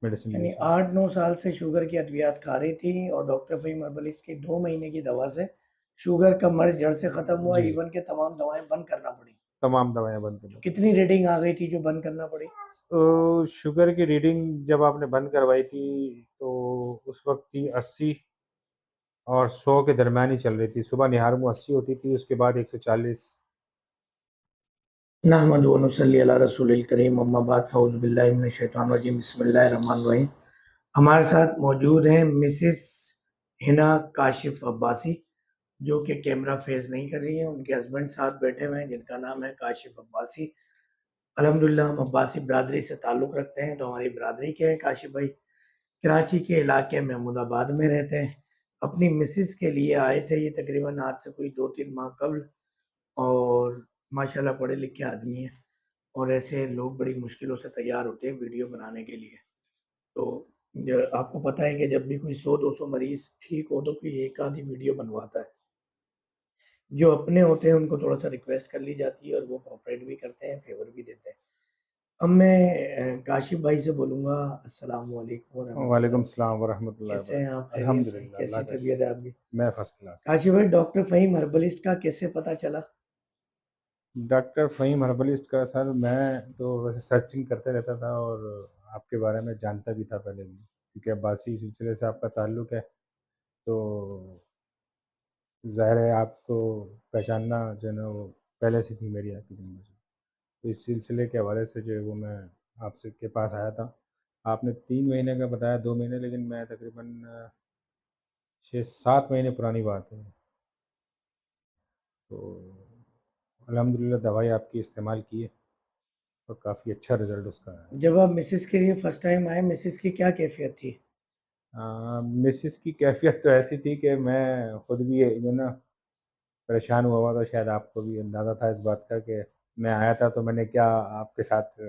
Medicine यानी use हुई। 8-9 साल से शुगर की अद्वियात खा रही थी और डॉक्टर फ़हीम हर्बलिस्ट की 2 महीने की दवा से शुगर का मर्ज़ जड़ से ख़त्म हुआ, जी, जी। इवन के तमाम दवाएँ बंद करना पड़ी। तमाम दवाइयाँ बंद करनी तो पड़ी। कितनी रीडिंग आ गई थी जो बंद करना पड़ी? तो शुगर की रीडिंग जब आपने बंद करवाई थी, तो उस वक़्त थी 80 और 100 के दरमियान ही चल रही थी। सुबह निहार में 80 होती थी, उसके बाद 140। नहमदुहु व नसल्ली अला रसूलिल करीम अम्मा बाद फ़अऊज़ु बिल्लाहि मिनश शैतानिर रजीम बिस्मिल्लाहिर रहमानिर रहीम। हमारे साथ मौजूद हैं मिसेस हिना काशिफ़ अब्बासी, जो कि कैमरा फेस नहीं कर रही हैं। उनके हस्बैंड साथ बैठे हुए हैं जिनका नाम है काशिफ़ अब्बासी। अल्हम्दुलिल्लाह हम अब्बासी बिरादरी से ताल्लुक़ रखते हैं, तो हमारी बिरादरी के हैं काशिफ़ भाई। कराची के इलाके महमूदाबाद में रहते हैं। अपनी मिसेस के लिए आए थे, ये तकरीबन आज से कोई 2-3 माह कबल, और माशाल्लाह पढ़े लिखे आदमी हैं और ऐसे लोग बड़ी मुश्किलों से तैयार होते हैं वीडियो बनाने के लिए। तो आपको पता है कि जब भी कोई 100-200 मरीज़ ठीक हो तो कोई एक आधी वीडियो बनवाता है। जो अपने होते हैं उनको थोड़ा-सा रिक्वेस्ट कर ली जाती है और वो कोऑपरेट भी करते हैं, फ़ेवर भी देते हैं। अब मैं काशिफ़ भाई से बोलूँगा, अस्सलामु अलैकुम वरहमतुल्लाहि वालेकुम वबरकातुहू। सलाम व रहमतुल्लाहि व कैसे हैं आप? बरकातहू। खैरियत से हैं? अल्हम्दुलिल्लाह, अल्लाह कैसी का तबीयत है शुक्र आपकी? है। मैं फ़र्स्ट क्लास। काशिफ़ भाई, डॉक्टर फ़हीम हर्बलिस्ट का कैसे पता चला? डॉक्टर फ़हीम हर्बलिस्ट का सर, मैं तो वैसे सर्चिंग करते रहता था और आपके बारे में जानता भी था पहले भी, क्योंकि अब्बासी सिलसिले से आपका ताल्लुक़ है, तो ज़ाहिर है आपको पहचानना जो है ना वो पहले से थी मेरी आपकी ज़िंदगी में। तो इस सिलसिले के हवाले से जो है वो मैं आपसे के पास आया था। आपने 3 महीने का बताया, 2 महीने, लेकिन मैं तकरीबन 6-7 महीने पुरानी बात है। तो अल्हम्दुलिल्लाह दवाई आपकी इस्तेमाल की है और काफ़ी अच्छा रिज़ल्ट उसका आया है। जब आप मिसेस के लिए फर्स्ट टाइम आए, मिसेस की क्या कैफ़ियत थी? मिसेस की कैफ़ियत तो ऐसी थी कि मैं खुद भी ये जो ना परेशान हुआ हुआ था, शायद आपको भी अंदाज़ा था इस बात का कि मैं आया था तो मैंने क्या आपके साथ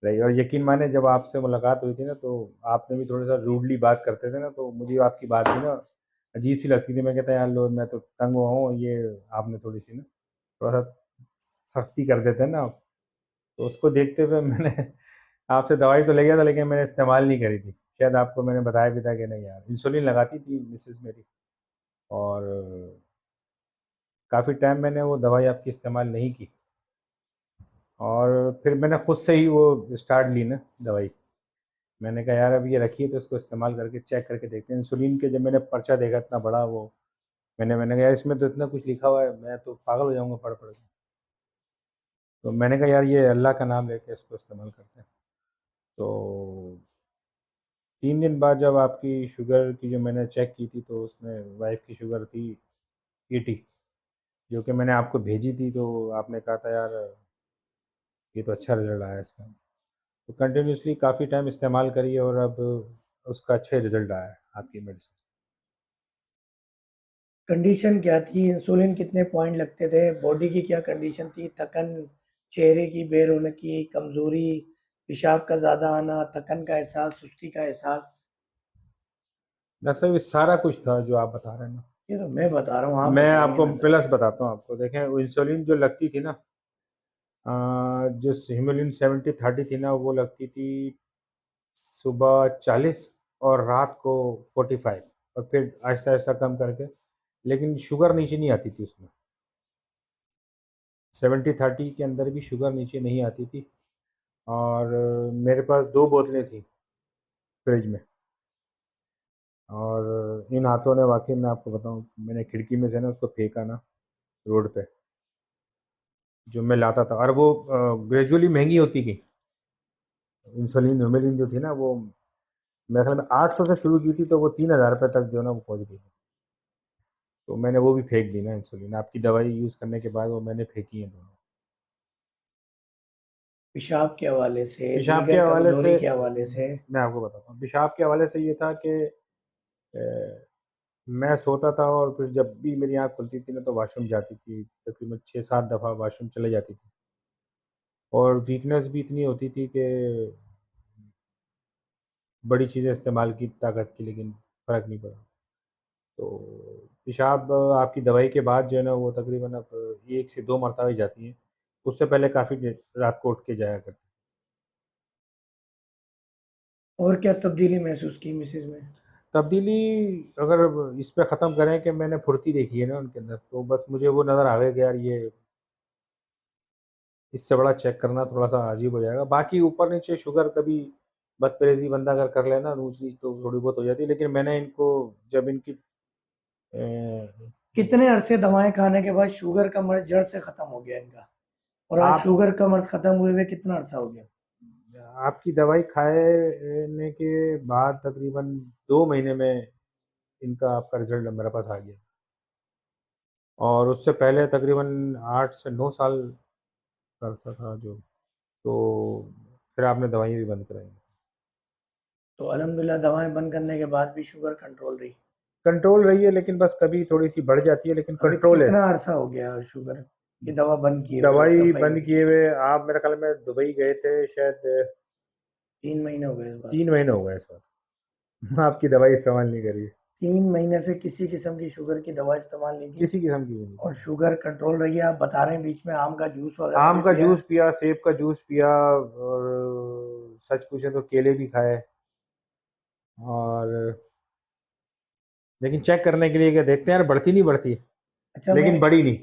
रही, और यकीन माने जब आपसे मुलाकात हुई थी ना, तो आपने भी थोड़ा-सा रूडली बात करते थे ना, तो मुझे आपकी बात भी ना अजीब-सी लगती थी। मैं कहता यार लो, मैं तो तंग हुआ हूँ, ये आपने थोड़ी-सी ना थोड़ा-सा सख्ती कर देते हैं ना आप। तो उसको देखते हुए मैंने आपसे दवाई तो ले गया था, लेकिन मैंने इस्तेमाल नहीं करी थी। शायद आपको मैंने बताया भी था कि नहीं यार, इंसुलिन लगाती थी मिसेज़ मेरी, और काफ़ी टाइम मैंने वो दवाई आपकी इस्तेमाल नहीं की, और फिर मैंने खुद से ही वो स्टार्ट ली ना दवाई। मैंने कहा यार अब ये रखी है तो इसको इस्तेमाल करके चेक करके देखते हैं। इंसुलिन के जब मैंने पर्चा देखा इतना बड़ा, वो मैंने कहा यार इसमें तो इतना कुछ लिखा हुआ है, मैं तो पागल हो जाऊँगा पढ़-पढ़ के। तो मैंने कहा यार ये अल्लाह का नाम लेके इसको इस्तेमाल करते हैं। तो 3 दिन बाद जब आपकी शुगर की जो मैंने चेक की थी, तो उसमें वाइफ़ की शुगर थी 80, जो कि मैंने आपको भेजी थी, तो आपने कहा था यार ये तो अच्छा रिज़ल्ट आया है इसका। तो कंटिन्यूअसली काफ़ी टाइम इस्तेमाल करी और अब उसका अच्छे रिज़ल्ट आया है आपकी मेडिसिन से। कंडीशन क्या थी? इंसुलिन कितने पॉइंट लगते थे? बॉडी की क्या कंडीशन थी? थकन, चेहरे की बेरौनकी, कमज़ोरी, पेशाब का ज़्यादा आना, थकन का एहसास, सुस्ती का एहसास? डॉक्टर साहब ये सारा कुछ था जो आप बता रहे हैं ना। ये तो मैं बता रहा हूँ, आप मैं बताएँगे आपको ना ज़रा। प्लस बताता हूँ आपको, देखें वो इंसुलिन जो लगती थी ना, जो हिमोग्लोबिन 70-30 थी ना, वो लगती थी सुबह 40 और रात को 45, और फिर आहिस्ता-आहिस्ता कम करके, लेकिन शुगर नीचे नहीं आती थी उसमें। 70-30 के अंदर भी शुगर नीचे नहीं आती थी, और मेरे पास 2 बोतलें थी फ्रिज में, और इन हाथों ने वाक़ई मैं आपको बताऊँ, मैंने खिड़की में से ना उसको फेंका ना रोड पे, जो मैं लाता था, और वो ग्रेजुअली महँगी होती गई। इंसुलिन ह्यूमेलिन जो थी ना, वो मेरे ख़्याल में 800 से शुरू की थी, तो वो 3000 रुपए तक जो है ना वो पहुँच गई। तो मैंने वो भी फेंक दी ना इंसुलिन, आपकी दवाई यूज़ करने के बाद वो मैंने फेंकी हैं दोनों। पेशाब के हवाले से, पेशाब के दीगर हवाले से कमज़ोरी के हवाले से? मैं आपको बताता हूँ, पेशाब के हवाले से ये था कि मैं सोता था और फिर जब भी मेरी आँख खुलती थी ना, तो वॉशरूम जाती थी, तकरीबन 6-7 दफ़ा वॉशरूम चले जाती थी, और वीकनेस भी इतनी होती थी कि बड़ी चीज़ें इस्तेमाल की ताकत की, लेकिन फ़र्क नहीं पड़ा। तो पेशाब आपकी दवाई के बाद जो है ना वो तकरीबन अब 1 से 2 मरतबा ही जाती हैं। उससे पहले काफ़ी देर रात को उठ के जाया करती। और क्या तब्दीली महसूस की मिसेज में? तब्दीली अगर इस पे ख़त्म करें कि मैंने फुर्ती देखी है ना उनके अंदर, तो बस मुझे वो नज़र आ गया कि यार ये इससे बड़ा चेक करना थोड़ा-सा अजीब हो जाएगा। बाकी ऊपर-नीचे शुगर कभी बदपरहेज़ी बंदा अगर कर ले ना ऊँच-नीच तो थोड़ी बहुत हो जाती है, लेकिन मैंने इनको जब इनकी कितने अरसे दवाएँ खाने के बाद शुगर का मर्ज़ जड़ से खत्म हो गया इनका? और आज आप शुगर का मर्ज़ खत्म हुए हुए कितना अरसा हो गया? आपकी दवाई खाने के बाद तकरीबन 2 महीने में इनका आपका रिज़ल्ट मेरे पास आ गया और उससे पहले तकरीबन 8 से 9 साल का अरसा था जो, तो फिर आपने दवाइयाँ भी बंद कराई। तो अल्हम्दुलिल्लाह दवाएँ बंद करने के बाद भी शुगर कंट्रोल रही। कंट्रोल रही है लेकिन बस कभी थोड़ी-सी बढ़ जाती है लेकिन और कंट्रोल है। कितना अरसा हो गया शुगर की दवा बंद किए हुए दवाई दफ़ाई बंद में? किए हुए आप मेरे ख़्याल में दुबई गए थे शायद 3 महीने हो गए इस बात 3 को। महीने हो गए इस बार। आपकी दवाई इस्तेमाल नहीं करी है, 3 महीने से किसी किस्म की शुगर की दवा इस्तेमाल नहीं की किसी किस्म की भी नहीं और की। शुगर कंट्रोल रही है। आप बता रहे हैं बीच में आम का जूस वग़ैरह आम भी का पिया है? जूस पिया, सेब का जूस पिया और सच पूछे तो केले भी खाए और लेकिन चेक करने के लिए कि देखते हैं यार बढ़ती नहीं बढ़ती, अच्छा मैं लेकिन बढ़ी नहीं।